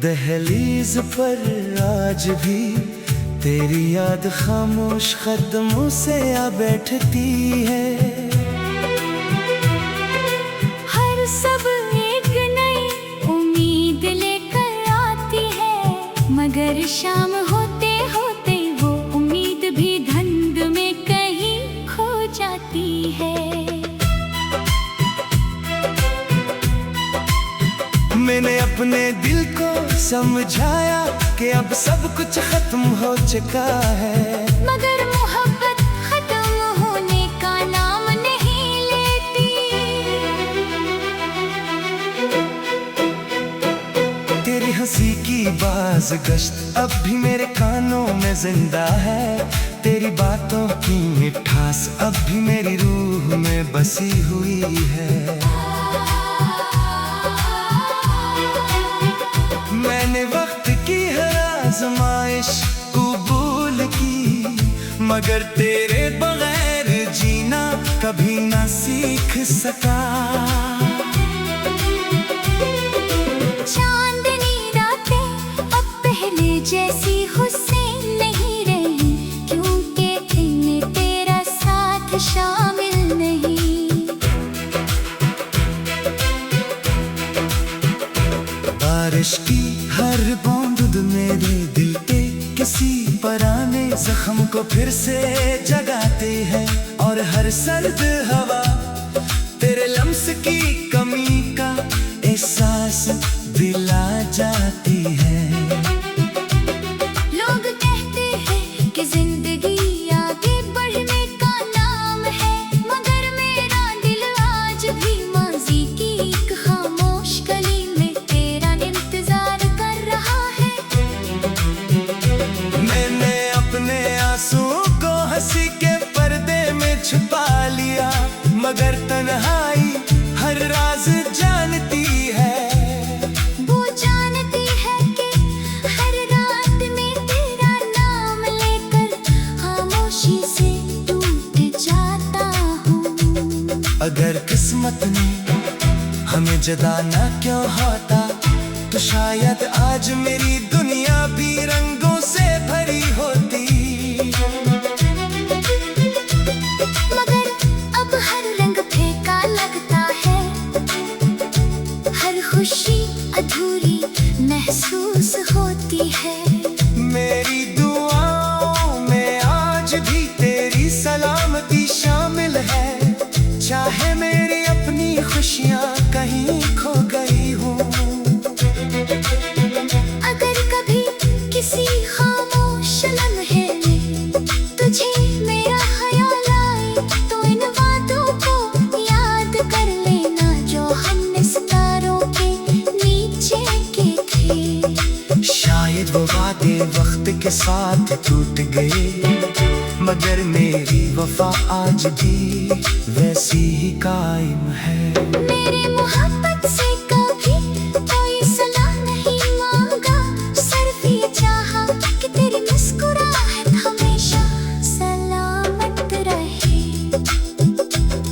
दहलीज पर आज भी तेरी याद खामोश कदमों से आ बैठती है। हर सब एक नई उम्मीद लेकर आती है, मगर शाम होते होते वो उम्मीद भी धुंध में कहीं खो जाती है। मैंने अपने दिल को समझाया कि अब सब कुछ खत्म हो चुका है, मगर मोहब्बत खत्म होने का नाम नहीं लेती। तेरी हंसी की बाज गश्त अब भी मेरे कानों में जिंदा है, तेरी बातों की मिठास अब भी मेरी रूह में बसी हुई है। मैंने वक्त की हर आजमाइश कबूल की, मगर तेरे बगैर जीना कभी ना सीख सका। चांदनी रातें अब पहले जैसी हुस्न नहीं रही, क्योंकि इनमें तेरा साथ शामिल नहीं। बारिश की हर बूंद मेरे दिल पे किसी पुराने जख्म को फिर से जगाती है, और हर सर्द हवा तेरे लम्स की कमी का एहसास दिला जाती है। लोग कहते हैं कि जिंदगी आगे बढ़ने का नाम है, मगर मेरा दिल आज भी माजी की एक खामोश गली में तेरा इंतजार कर रहा है। मैंने अपने आंसुओं को हंसी के पर्दे में छुपा लिया, मगर तन्हाई हर राज जानती है। वो जानती है कि हर रात में तेरा नाम लेकर खामोशी से टूट जाता हूँ। अगर किस्मत ने हमें जुदा ना क्यों होता, तो शायद आज मेरी दुनिया भी रंगों से भरी होती। मगर अब हर रंग फीका लगता है, हर खुशी अधूरी महसूस होती है। मेरी दुआओं में आज भी तेरी सलामती शामिल है, चाहे मेरी अपनी खुशियाँ कहीं खो गई हूँ। अगर कभी किसी खामोश लम्हे में तुझे मेरा ख्याल आए, तो इन बातों को याद कर लेना जो हमने सितारों के नीचे के थे। शायद वो वादे वक्त के साथ टूट गए, मगर मेरी वफा आज भी वैसी ही कायम है। मेरी मोहब्बत से कभी कोई सलाह नहीं मांगा, सिर्फ ये चाहा कि तेरी मुस्कुराहट हमेशा सलामत रहे।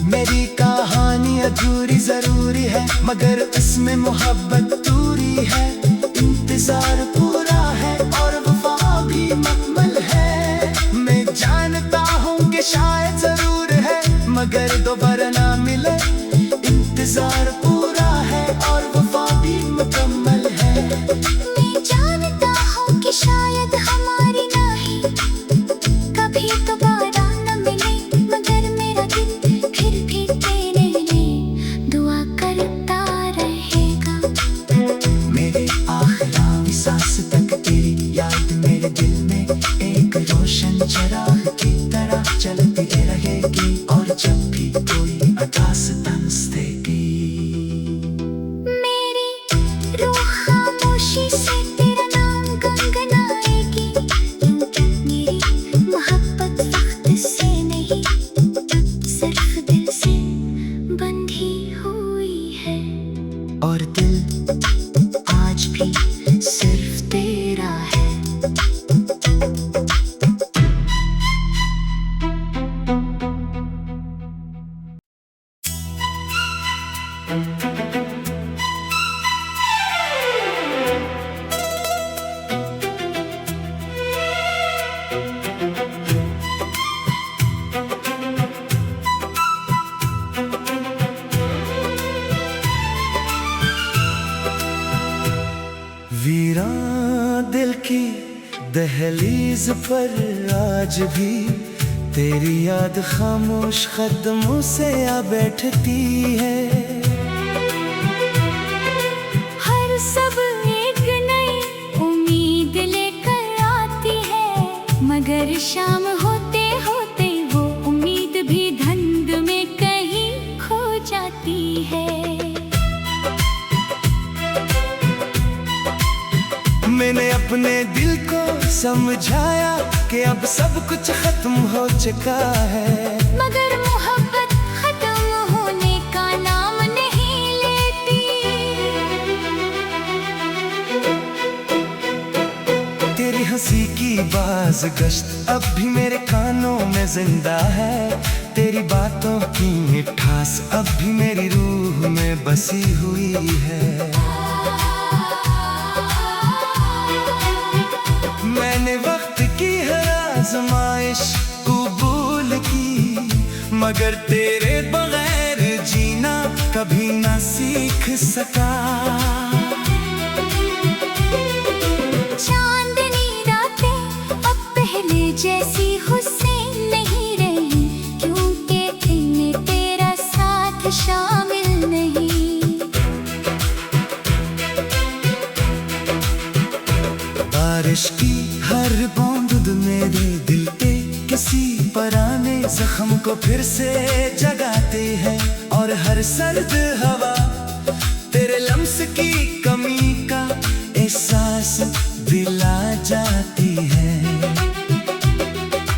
मेरी कहानी अधूरी जरूरी है, मगर इसमें मोहब्बत पूरी है। इंतजार पूरा है और वफा भी मुकम्मल है। मैं जानता हूँ कि शायद जरूर है, मगर दोबारा ना मिले। इंतजार पूरा है और वफा भी मुकम्मल है। मैं जानता हूँ कि शायद हमारी नहीं कभी दोबारा न मिले, मगर मेरा दिल फिर भी तेरे लिए दुआ करता रहेगा। मेरे आखिरी सांस तक तेरी याद मेरे दिल में एक रोशन चिराग की तरह चलती रहे। दहलीज पर आज भी तेरी याद खामोश कदमों से आ बैठती है। हर सब एक नई उम्मीद लेकर आती है, मगर शाम होते होते वो उम्मीद भी धुंध में कहीं खो जाती है। मैंने अपने दिल को समझाया कि अब सब कुछ खत्म हो चुका है, मगर मोहब्बत खत्म होने का नाम नहीं लेती। तेरी हंसी की बाज गश्त अब भी मेरे कानों में जिंदा है, तेरी बातों की मिठास अब भी मेरी रूह में बसी हुई है। मैंने वक्त की हर आजमाइश कबूल की, मगर तेरे बगैर जीना कभी ना सीख सका। चांदनी रातें अब पहले जैसी हुस्न नहीं रही, क्योंकि इनमें तेरा साथ शामिल नहीं। बारिश की हर बूंद मेरे दिल पे किसी पुराने जख्म को फिर से जगाते हैं, और हर सर्द हवा तेरे लम्स की कमी का एहसास दिला जाती है।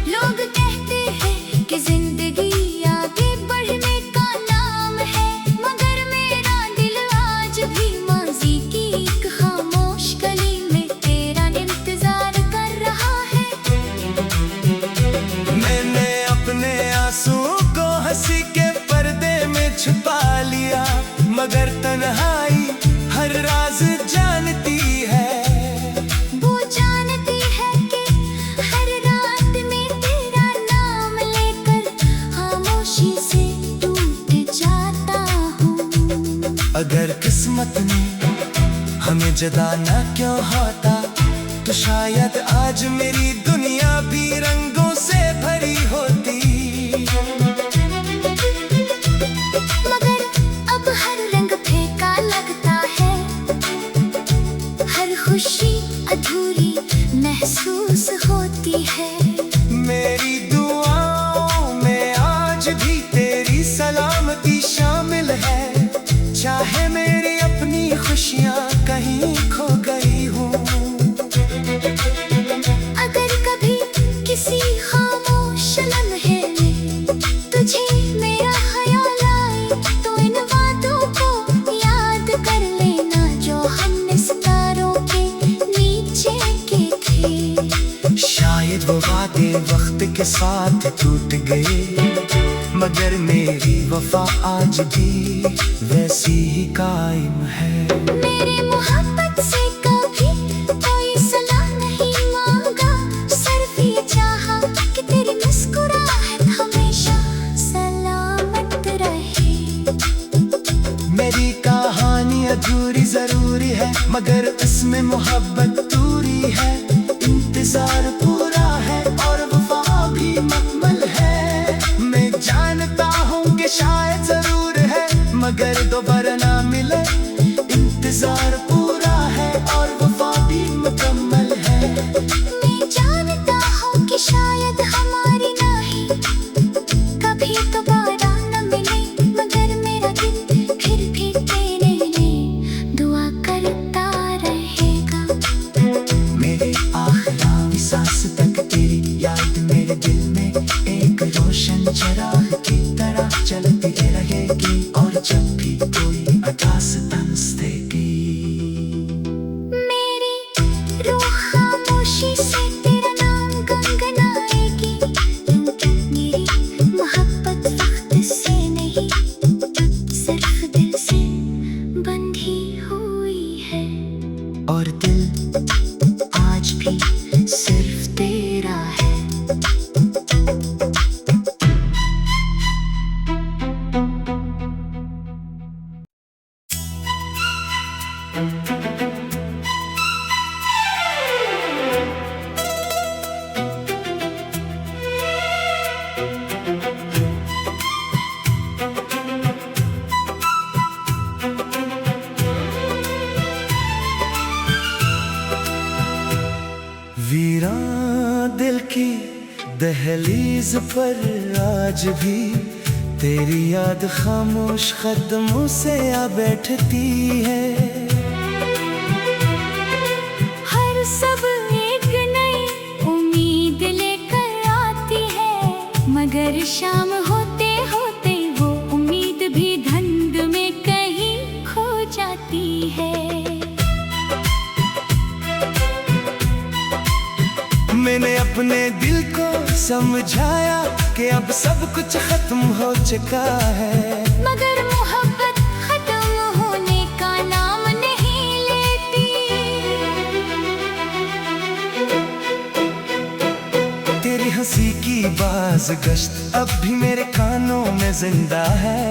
लोग कहते हैं कि जिंदगी आगे बढ़ने का नाम है, मगर मेरा दिल आज भी माजी की एक खामोश गली में तेरा इंतजार कर रहा है। मैंने अपने आंसुओं को हंसी के पर्दे में छुपा लिया, मगर तन्हाई हर राज जानती है। वो जानती है कि हर रात में तेरा नाम लेकर खामोशी से टूट जाता हूँ। अगर किस्मत ने हमें जुदा ना क्यों होता, तो शायद आज मेरी दुनिया भी रंगों से भरी होती। मगर अब हर रंग फीका लगता है, हर खुशी अधूरी महसूस होती है। मेरी दुआओं में आज भी तेरी सलामती शामिल है, चाहे मेरी अपनी खुशियाँ कहीं खो गई हूँ। अगर कभी किसी खामोश लम्हे में तुझे मेरा ख्याल आए, तो इन बातों को याद कर लेना जो हमने सितारों के नीचे के थे। शायद वो वादे वक्त के साथ टूट गए, मगर मेरी वफा आज भी वैसी ही कायम है। मेरी मोहब्बत से कभी कोई सलाह नहीं मांगा, सिर्फ ये चाहा कि तेरी मुस्कुराहट हमेशा सलामत रहे। मेरी कहानी अधूरी जरूरी है, मगर इसमें मोहब्बत दूरी है। इंतजार पूरा है और वफा भी मुकम्मल है। मैं जानता हूँ कि शायद जरूर है, मगर दोबारा ना मिले। इंतजार पूरा है और वफा भी मुकम्मल है। मैं जानता हूँ कि शायद हमारी नहीं कभी दोबारा न मिले, मगर मेरा दिल फिर भी तेरे लिए दुआ करता रहेगा। मेरे आखिरी सांस तक तेरी याद मेरे दिल में एक रोशन चिराग की तरह जलती रहेगी, और जब भी कोई अदास तंस देगी। मेरी रूह खामोशी से तेरा नाम गुनगुनाएगी, क्योंकि मेरी मोहब्बत वक्त से नहीं सिर्फ दिल से बंधी हुई है। और दिल आज भी सिर्फ तेरा है। दहलीज पर आज भी तेरी याद खामोश कदमों से आ बैठती है। हर सब एक नई उम्मीद लेकर आती है, मगर शाम होते होते वो उम्मीद भी धुंध में कहीं खो जाती है। मैंने अपने दिल को समझाया कि अब सब कुछ खत्म हो चुका है, मगर मोहब्बत खत्म होने का नाम नहीं लेती। तेरी हंसी की बाज गश्त अब भी मेरे कानों में जिंदा है,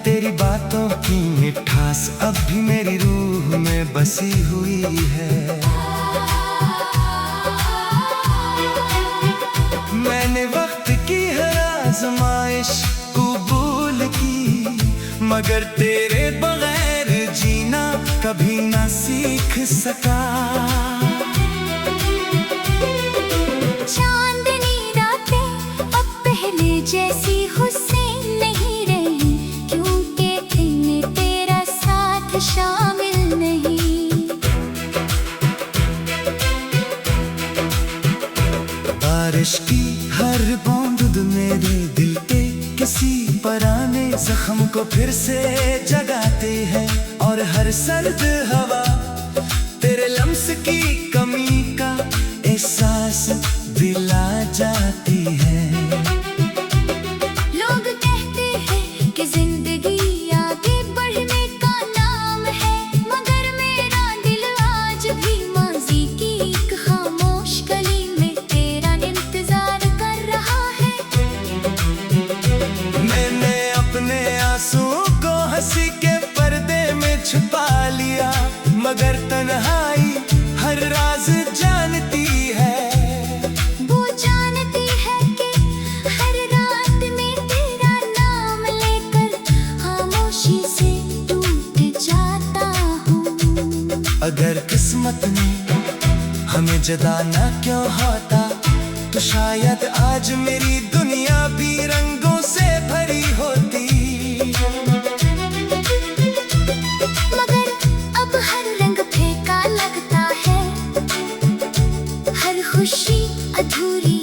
तेरी बातों की मिठास अब भी मेरी रूह में बसी हुई है। मैंने वक्त की हर आजमाइश कबूल की, मगर तेरे बगैर जीना कभी ना सीख सका। चांदनी रातें अब पहले जैसी हुस्न नहीं रही, क्योंकि इनमें तेरा साथ शामिल नहीं। बारिश की हर बूंद मेरे दिल के किसी पुराने जख्म को फिर से जगाते हैं, और हर सर्द हवा तेरे लम्स की कमी का एहसास दिला जाती है। लोग कहते हैं कि जिंदगी आगे बढ़ने का नाम है, मगर मेरा दिल आज भी माज़ी की एक खामोश गली में तेरा इंतजार कर रहा है। मैंने अपने आंसुओं को हंसी के पर्दे में छुपा लिया, मगर तन्हाई हर राज जानती है। वो जानती है कि हर रात में तेरा नाम लेकर खामोशी से टूट जाता हूँ। अगर किस्मत ने हमें जुदा ना क्यों होता, तो शायद आज मेरी दुनिया भी रंगों से भरी होती। मगर अब हर रंग फीका लगता है, हर खुशी अधूरी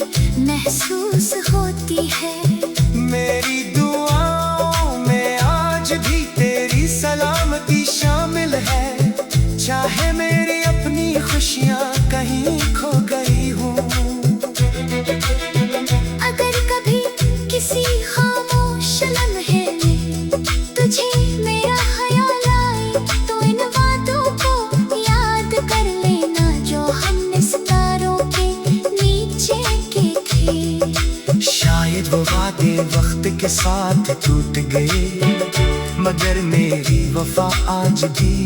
महसूस होती है। मेरी दुआओं में आज भी तेरी सलामती शामिल है, चाहे मेरी अपनी खुशियाँ कहीं खो गई हूँ। अगर कभी किसी खामोश लम्हे में तुझे मेरा ख्याल आए, तो इन वादों को याद कर लेना जो हमने सितारों के नीचे के थे। शायद वो वादे वक्त के साथ टूट गए, मगर मेरी वफा आज भी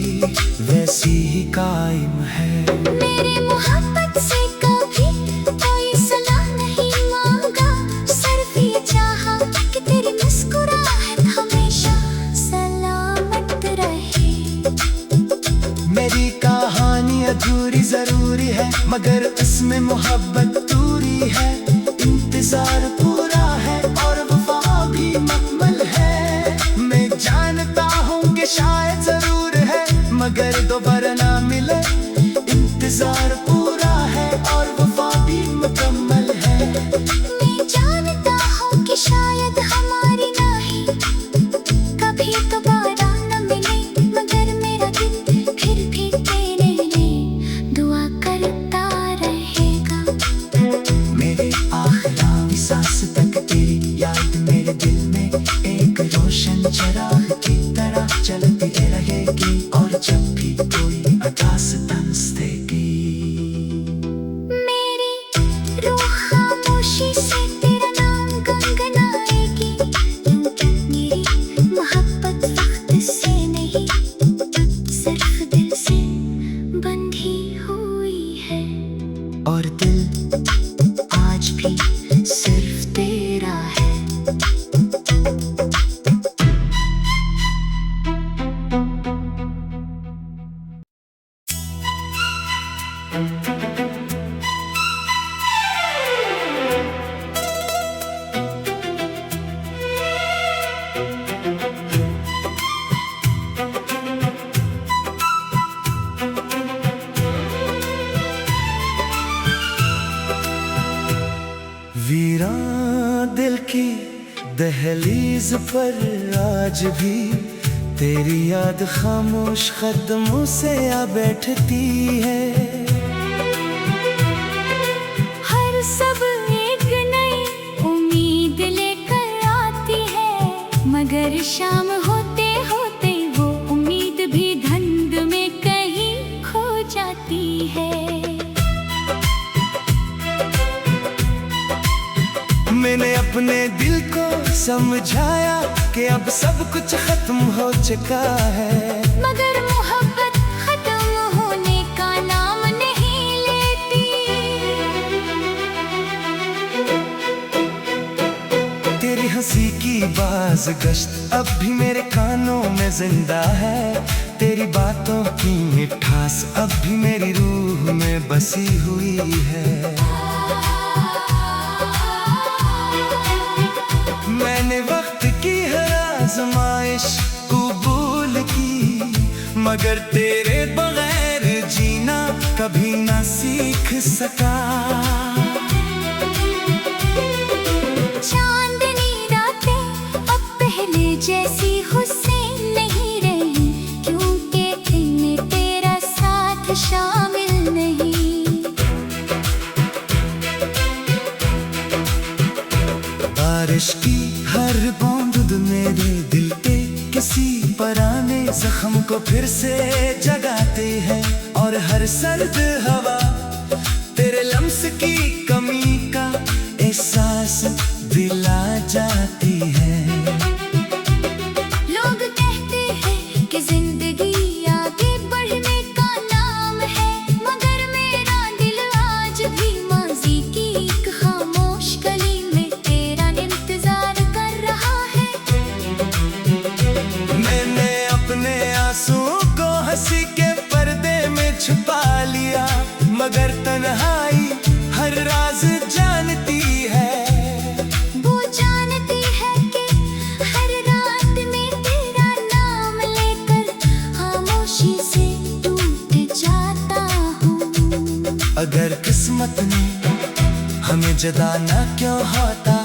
वैसी ही कायम है। मेरी मोहब्बत से कभी कोई सलाह नहीं मांगा, सिर्फ ये चाहा कि तेरी मुस्कुराहट हमेशा सलामत रहे। मेरी कहानी अधूरी जरूरी है, मगर इसमें मोहब्बत दूरी है। इंतजार पूरा है और वफा भी मुकम्मल है। मैं जानता हूँ कि शायद जरूर है, मगर दोबारा ना मिले। इंतजार पूरा है और वफा भी मुकम्मल है। मैं जानता हूँ कि शायद हमारी नहीं कभी दोबारा न मिले, मगर मेरा दिल फिर भी तेरे लिए दुआ करता रहेगा। मेरे आखिरी सांस तक तेरी याद मेरे दिल में एक रोशन चिराग की तरह चलती रहेगी, और जब भी कोई अदास तंस देगी, मेरी रूह खामोशी से तेरा नाम गुनगुनाएगी। दहलीज पर आज भी तेरी याद खामोश कदमों से आ बैठती है। हर सब एक नई उम्मीद लेकर आती है, मगर शाम होते होते वो उम्मीद भी धुंध में कहीं खो जाती है। मैंने अपने दिल को समझाया कि अब सब कुछ खत्म हो चुका है, मगर मोहब्बत खत्म होने का नाम नहीं लेती। तेरी हंसी की बाज़गश्त अब भी मेरे कानों में जिंदा है, तेरी बातों की मिठास अब भी मेरी रूह में बसी हुई है। मैंने वक्त की हर आज़माइश कबूल की, मगर तेरे बगैर जीना कभी ना सीख सका। चांदनी रातें अब पहले जैसी हुस्न नहीं रही, क्योंकि इनमें तेरा साथ शामिल नहीं। बारिश की हर बूंद मेरे दिल पे किसी पुराने जख्म को फिर से जगाती है, और हर सर्द हवा तेरे लम्स की कमी का एहसास दिला जाती है। लोग कहते हैं कि जिंदगी आगे बढ़ने का नाम है, मगर मेरा दिल आज भी माजी की एक खामोश गली में तेरा इंतजार कर रहा है। मैंने अपने आंसुओं को हंसी के पर्दे में छुपा लिया, मगर तन्हाई हर राज जानती है। वो जानती है कि हर रात में तेरा नाम लेकर खामोशी से टूट जाता हूँ। अगर किस्मत ने हमें जुदा न क्यों होता,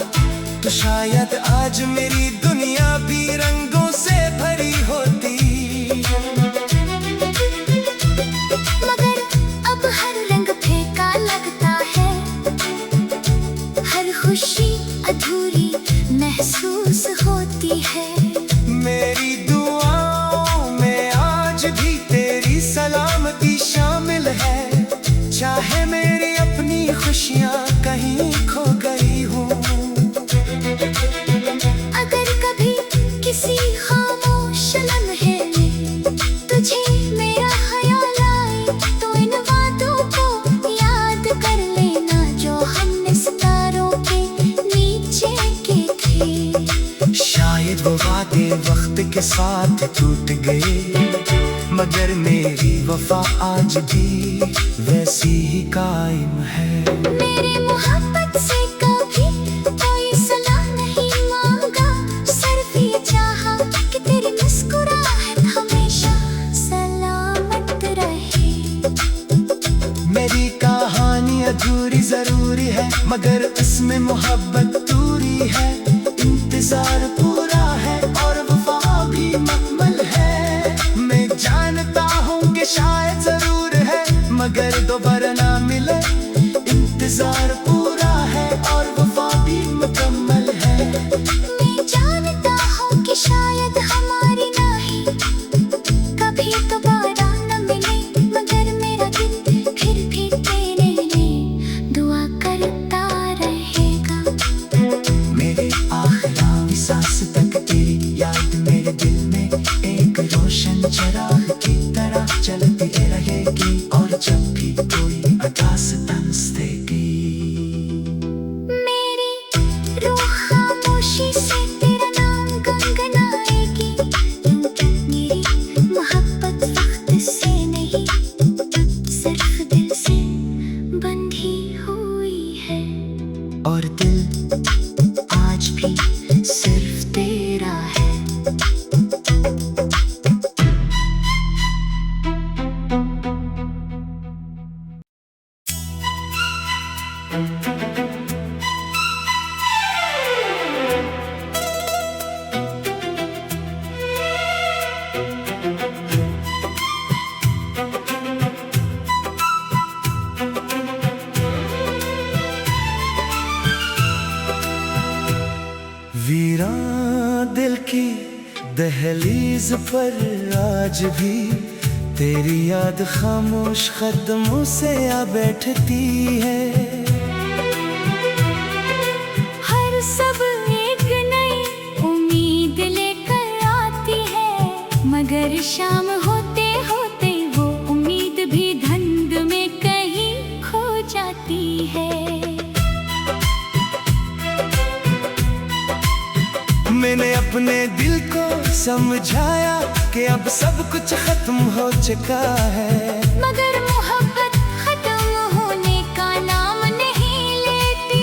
तो शायद आज मेरी दुनिया भी रंगों से भरी होती। मगर अब हर रंग फीका लगता है, हर खुशी अधूरी महसूस होती है। मेरी दुआओं में आज भी तेरी सलामती शामिल है, चाहे मेरी अपनी खुशियाँ कहीं खो गई हूँ। अगर कभी किसी खामोश लम्हे में तुझे मेरा ख्याल आए, तो इन बातों को याद कर लेना जो हमने सितारों के नीचे के थे। शायद वो वादे वक्त के साथ टूट गए, मगर मेरी वफा आज भी वैसी ही कायम है। मेरी मोहब्बत से कभी कोई सलाह नहीं मांगा, सिर्फ ये चाहा कि तेरी मुस्कुराहट हमेशा सलामत रहे। मेरी कहानी अधूरी जरूरी है, मगर इसमें मोहब्बत दूरी है। इंतजार पूरा है और वफा भी मुकम्मल है। मैं जानता हूँ कि शायद जरूर है, मगर दोबारा ना मिले। इंतजार पूरा है और वफा भी मुकम्मल है। मैं जानता हूँ कि शायद हमारी नहीं कभी दोबारा न मिले, मगर मेरा दिल फिर भी तेरे लिए दुआ करता रहेगा। मेरे आखिरी सांस तक तेरी याद मेरे दिल में एक रोशन चिराग की तरह जलती रहेगी, और जब भी कोई अदास तंस देगी मेरी रूह खामोशी वीरान दिल की दहलीज पर आज भी तेरी याद खामोश कदमों से आ बैठती है। हर सब एक नई उम्मीद लेकर आती है, मगर शाम होते होते वो उम्मीद भी धुंध में कहीं खो जाती है। मैंने अपने दिल को समझाया कि अब सब कुछ खत्म हो चुका है, मगर मोहब्बत खत्म होने का नाम नहीं लेती।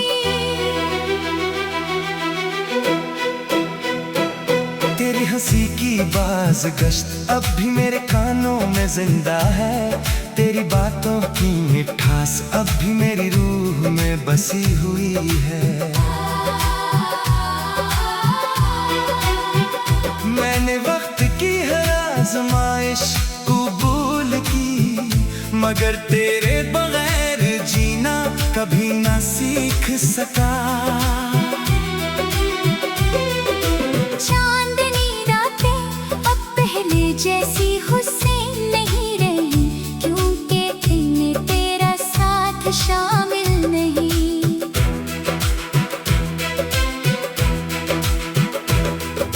तेरी हंसी की बाज़गश्त अब भी मेरे कानों में जिंदा है, तेरी बातों की मिठास अब भी मेरी रूह में बसी हुई है। मैंने वक्त की हर आजमाइश कबूल की, मगर तेरे बगैर जीना कभी ना सीख सका। चांदनी रातें अब पहले जैसी हुस्न नहीं रही, क्योंकि इनमें तेरा साथ शामिल नहीं।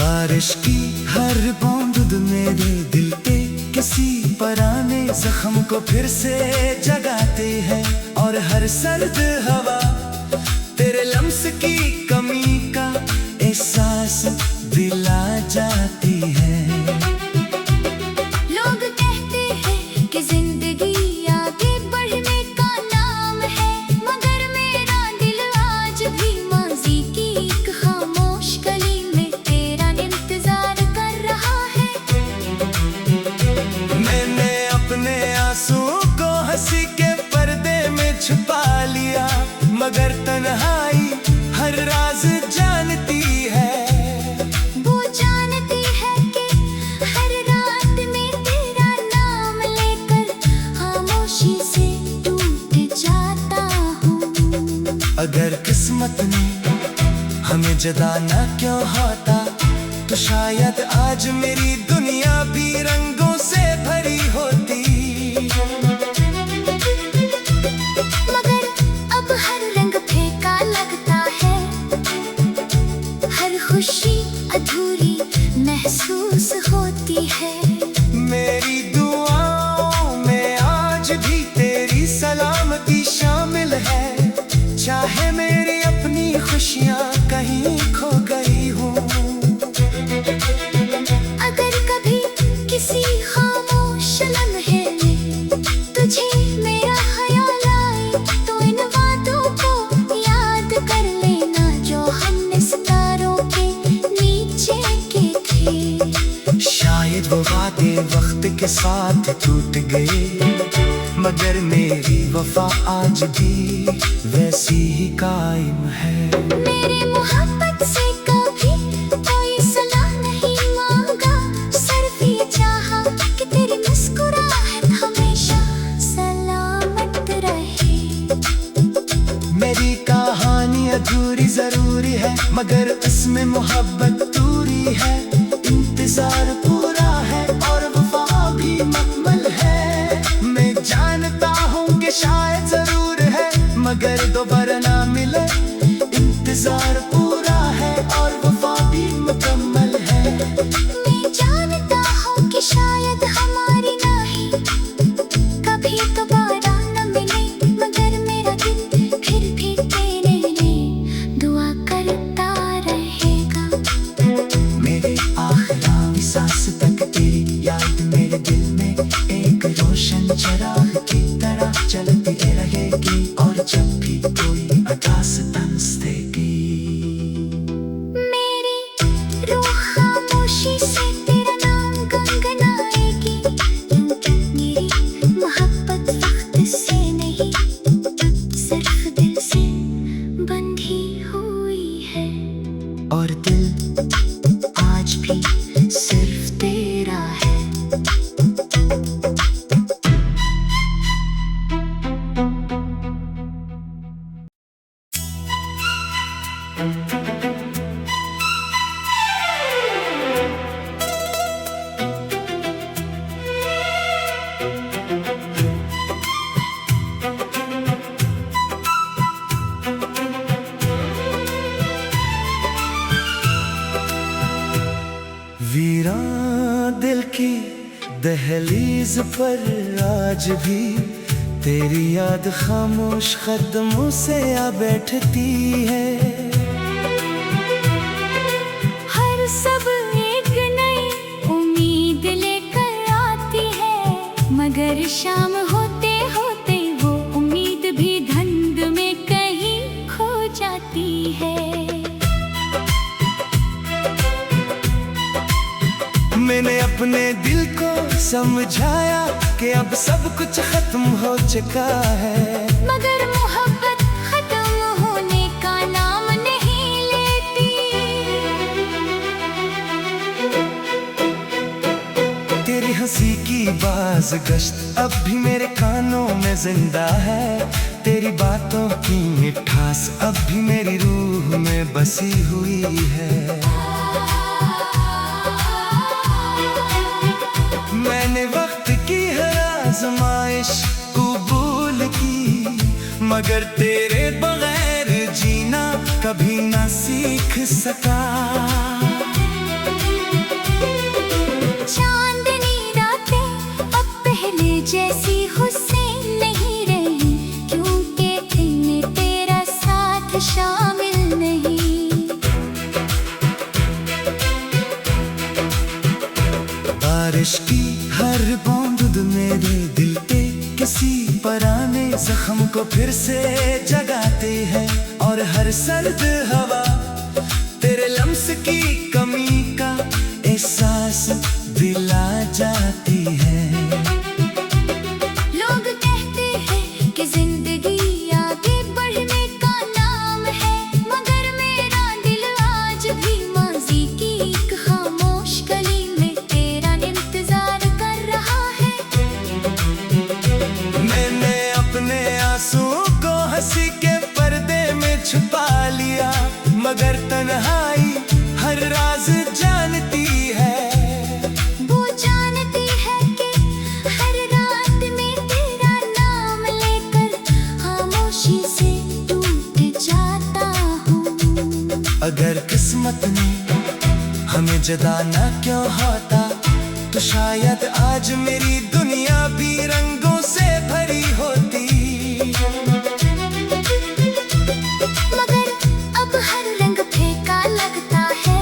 बारिश की हर बूंद मेरे दिल पे किसी पुराने जख्म को फिर से जगाते हैं, और हर सर्द हवा तेरे लम्स की कमी का एहसास दिला जाती है। लोग कहते हैं कि जिंदगी आगे बढ़ने का नाम है, मगर मेरा दिल आज भी माजी की एक खामोश गली में तेरा इंतजार कर रहा है। मैंने अपने आंसुओं को हंसी के पर्दे में छुपा लिया, मगर तन्हाई हर राज जानती है। वो जानती है कि हर रात में तेरा नाम लेकर खामोशी से टूट जाता हूँ। अगर किस्मत ने हमें जुदा न क्यों होता, तो शायद आज मेरी दुनिया भी रंगों से भरी होती। मगर अब हर रंग फीका लगता है, हर खुशी अधूरी महसूस होती है। मेरी दुआओं में आज भी तेरी सलामती शामिल है, चाहे मेरी अपनी खुशियाँ कहीं खो गई हूँ। अगर कभी किसी खामोश लम्हे में तुझे मेरा ख्याल आए, तो इन बातों को याद कर लेना जो हमने सितारों के नीचे के थे। शायद वो वादे वक्त के साथ टूट गए, मगर मेरी वफा आज भी वैसी ही कायम है। मेरी मोहब्बत से कभी कोई सलाह नहीं मांगा, सिर्फ ये चाहा कि तेरी मुस्कुराहट हमेशा सलामत रहे। मेरी कहानी अधूरी जरूरी है, मगर इसमें मोहब्बत दूरी है। इंतजार पूरा है और वफा भी मुकम्मल है। मैं जानता हूँ कि शायद जरूर है, मगर दोबारा ना मिले। इंतजार पूरा है और वफा भी मुकम्मल है। मैं जानता हूँ कि शायद हमारी नहीं कभी दोबारा न मिले, मगर मेरा दिल फिर भी तेरे लिए दुआ करता रहेगा। मेरे आखिरी सांस तक तेरी याद मेरे दिल में एक रोशन चिराग की तरह जलती रहेगी, और जब भी कोई उदास तंस देगी, मेरी रूह खामोशी से तेरा नाम गुनगुनाएगी, क्योंकि मेरी मोहब्बत वक्त से नहीं सिर्फ दिल से बंधी हुई है। और दिल आज भी सिर्फ तेरा है। वीरान दिल की दहलीज पर आज भी तेरी याद खामोश कदमों से आ बैठती है। हर सब एक नई उम्मीद लेकर आती है, मगर शाम होते होते वो उम्मीद भी धुंध में कहीं खो जाती है। मैंने अपने दिल को समझाया कि अब सब कुछ खत्म हो चुका है, मगर मोहब्बत खत्म होने का नाम नहीं लेती। तेरी हंसी की बाज गश्त अब भी मेरे कानों में जिंदा है, तेरी बातों की मिठास अब भी मेरी रूह में बसी हुई है। मैंने वक्त की हर आजमाइश कबूल की, मगर तेरे बगैर जीना कभी ना सीख सका। चांदनी रातें अब पहले जैसी हुस्न नहीं रही, क्योंकि इनमें तेरा साथ शामिल नहीं। बारिश की हर बूंद मेरे दिल पे किसी पुराने जख्म को फिर से जगाती है, और हर सर्द हवा तेरे लम्स की कमी का एहसास दिला जाती है। लोग कहते हैं कि जिंदगी आगे बढ़ने का नाम है, मगर मेरा दिल आज भी माजी की एक खामोश गली में तेरा इंतजार कर रहा है। मैंने अपने आंसुओं को हंसी के पर्दे में छुपा लिया, मगर तन्हाई हर राज जानती है। वो जानती है कि हर रात में तेरा नाम लेकर खामोशी से टूट जाता हूँ। अगर किस्मत ने हमें जुदा ना क्यों होता, तो शायद आज मेरी दुनिया भी रंगों से भरी होती। मगर अब हर रंग फीका लगता है,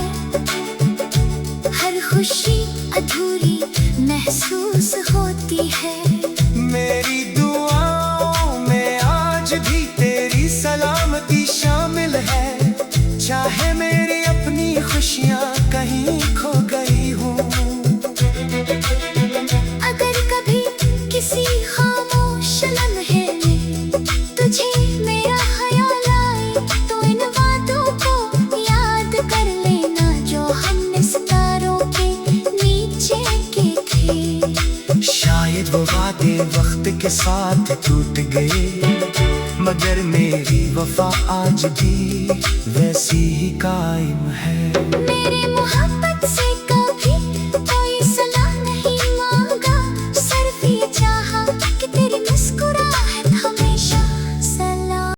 हर खुशी अधूरी महसूस होती है। मेरी दुआओं में आज भी तेरी सलामती शामिल है, चाहे मेरी अपनी खुशियाँ कहीं खो गई हूँ। अगर कभी किसी खामोश लम्हे में तुझे मेरा ख्याल आए, तो इन बातों को याद कर लेना जो हमने सितारों के नीचे के थे। शायद वो वादे वक्त के साथ टूट गए, मगर मेरी वफा आज भी वैसी ही कायम है। मेरी मोहब्बत